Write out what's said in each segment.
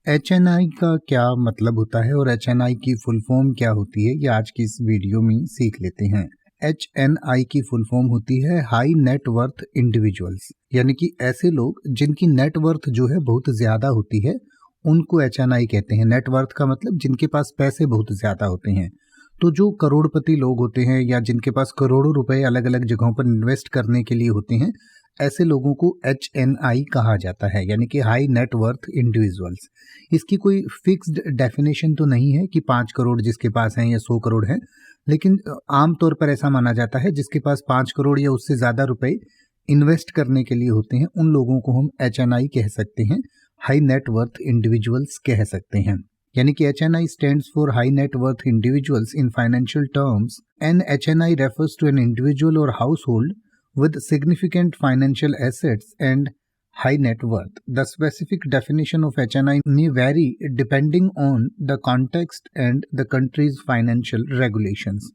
HNI का क्या मतलब होता है और एचएनआई की फुल फॉर्म क्या होती है, ये आज की इस वीडियो में सीख लेते हैं। एचएनआई की फुल फॉर्म होती है हाई नेट वर्थ इंडिविजुअल्स, यानी कि ऐसे लोग जिनकी नेट वर्थ जो है बहुत ज्यादा होती है, उनको एचएनआई कहते हैं। नेट वर्थ का मतलब जिनके पास पैसे बहुत ज्यादा होते हैं। तो जो करोड़पति लोग होते हैं या जिनके पास करोड़ों रुपए अलग अलग जगहों पर इन्वेस्ट करने के लिए होते हैं, ऐसे लोगों को एचएनआई कहा जाता है, यानी कि हाई नेट वर्थ इंडिविजुअल्स। इसकी कोई फिक्स्ड डेफिनेशन तो नहीं है कि 5 करोड़ जिसके पास हैं या 100 करोड़ हैं, लेकिन आमतौर पर ऐसा माना जाता है जिसके पास 5 करोड़ या उससे ज़्यादा रुपए इन्वेस्ट करने के लिए होते हैं, उन लोगों को हम एचएनआई कह सकते हैं, हाई नेट वर्थ इंडिविजुअल्स कह सकते हैं। यानी कि HNI stands for High Net Worth Individuals in financial terms. An HNI refers to an individual or household with significant financial assets and high net worth. The specific definition of HNI may vary depending on the context and the country's financial regulations.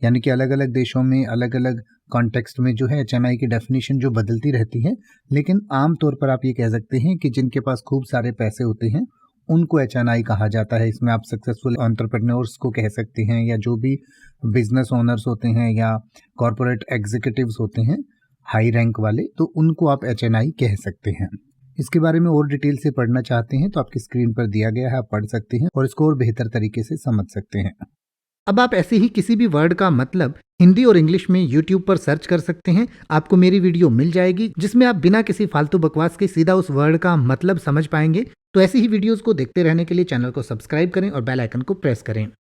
यानी कि अलग अलग देशों में अलग अलग context में जो है एचएनआई की डेफिनेशन जो बदलती रहती है, लेकिन आमतौर पर आप ये कह सकते हैं कि जिनके पास खूब सारे पैसे होते हैं उनको एचएनआई कहा जाता है। इसमें आप सक्सेसफुल एंटरप्रेन्योर्स को कह सकते हैं, या जो भी बिजनेस ओनर्स होते हैं या कॉरपोरेट एग्जीक्यूटिव्स होते हैं हाई रैंक वाले, तो उनको आप एचएनआई कह सकते हैं। इसके बारे में और डिटेल से पढ़ना चाहते हैं तो आपकी स्क्रीन पर दिया गया है, आप पढ़ सकते हैं और इसको और बेहतर तरीके से समझ सकते हैं। अब आप ऐसे ही किसी भी वर्ड का मतलब हिंदी और इंग्लिश में YouTube पर सर्च कर सकते हैं। आपको मेरी वीडियो मिल जाएगी जिसमें आप बिना किसी फालतू बकवास के सीधा उस वर्ड का मतलब समझ पाएंगे। तो ऐसी ही वीडियोस को देखते रहने के लिए चैनल को सब्सक्राइब करें और बेल आइकन को प्रेस करें।